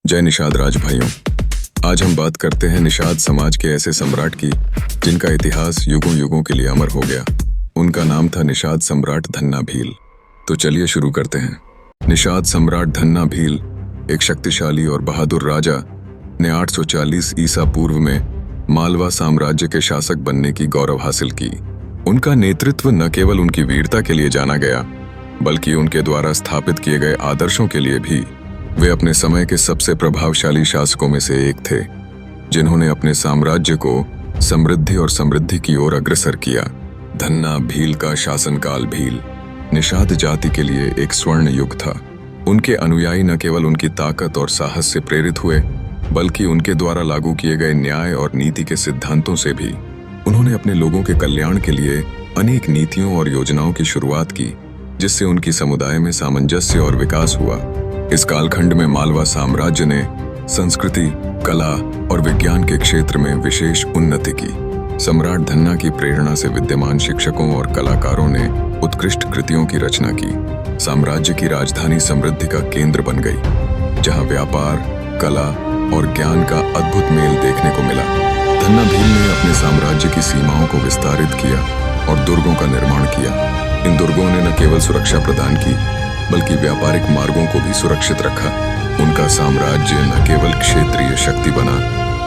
जय निषाद राज भाइयों। आज हम बात करते हैं निषाद समाज के ऐसे सम्राट की जिनका इतिहास युगों युगों के लिए अमर हो गया। उनका नाम था निषाद सम्राट धन्ना भील। तो चलिए शुरू करते हैं। निषाद सम्राट धन्ना भील एक शक्तिशाली और बहादुर राजा ने 840 ईसा पूर्व में मालवा साम्राज्य के शासक बनने की गौरव हासिल की। उनका नेतृत्व न केवल उनकी वीरता के लिए जाना गया बल्कि उनके द्वारा स्थापित किए गए आदर्शों के लिए भी। वे अपने समय के सबसे प्रभावशाली शासकों में से एक थे जिन्होंने अपने साम्राज्य को समृद्धि की ओर अग्रसर किया। धन्ना भील का शासनकाल भील निषाद जाति के लिए एक स्वर्ण युग था। उनके अनुयायी न केवल उनकी ताकत और साहस से प्रेरित हुए बल्कि उनके द्वारा लागू किए गए न्याय और नीति के सिद्धांतों से भी। उन्होंने अपने लोगों के कल्याण के लिए अनेक नीतियों और योजनाओं की शुरुआत की जिससे उनकी समुदाय में सामंजस्य और विकास हुआ। इस कालखंड में मालवा साम्राज्य ने संस्कृति, कला और विज्ञान के क्षेत्र में विशेष उन्नति की। सम्राट धन्ना की प्रेरणा से विद्यमान शिक्षकों और कलाकारों ने उत्कृष्ट कृतियों की रचना की। साम्राज्य की राजधानी समृद्धि का केंद्र बन गई जहां व्यापार, कला और ज्ञान का अद्भुत मेल देखने को मिला। धन्ना भील ने अपने साम्राज्य की सीमाओं को विस्तारित किया और दुर्गों का निर्माण किया। इन दुर्गों ने न केवल सुरक्षा प्रदान की बल्कि व्यापारिक मार्गों को भी सुरक्षित रखा। उनका साम्राज्य न केवल क्षेत्रीय शक्ति बना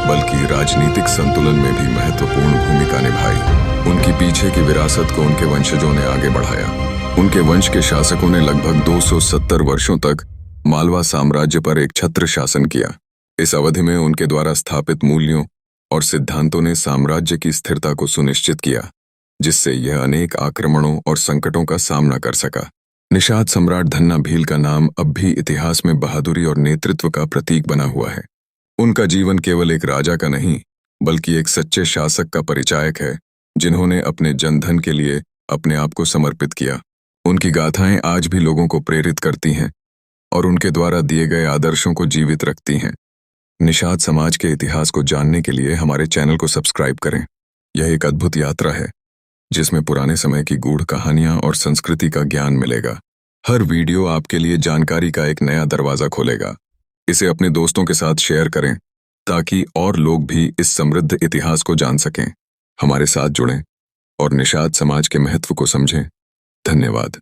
बल्कि राजनीतिक संतुलन में भी महत्वपूर्ण भूमिका निभाई। उनकी पीछे की विरासत को उनके वंशजों ने आगे बढ़ाया। उनके वंश के शासकों ने लगभग 270 वर्षों तक मालवा साम्राज्य पर एक छत्र शासन किया। इस अवधि में उनके द्वारा स्थापित मूल्यों और सिद्धांतों ने साम्राज्य की स्थिरता को सुनिश्चित किया जिससे यह अनेक आक्रमणों और संकटों का सामना कर सका। निषाद सम्राट धन्ना भील का नाम अब भी इतिहास में बहादुरी और नेतृत्व का प्रतीक बना हुआ है। उनका जीवन केवल एक राजा का नहीं बल्कि एक सच्चे शासक का परिचायक है जिन्होंने अपने जनधन के लिए अपने आप को समर्पित किया। उनकी गाथाएं आज भी लोगों को प्रेरित करती हैं और उनके द्वारा दिए गए आदर्शों को जीवित रखती हैं। निषाद समाज के इतिहास को जानने के लिए हमारे चैनल को सब्सक्राइब करें। यह एक अद्भुत यात्रा है जिसमें पुराने समय की गूढ़ कहानियां और संस्कृति का ज्ञान मिलेगा। हर वीडियो आपके लिए जानकारी का एक नया दरवाजा खोलेगा। इसे अपने दोस्तों के साथ शेयर करें ताकि और लोग भी इस समृद्ध इतिहास को जान सकें। हमारे साथ जुड़ें और निषाद समाज के महत्व को समझें। धन्यवाद।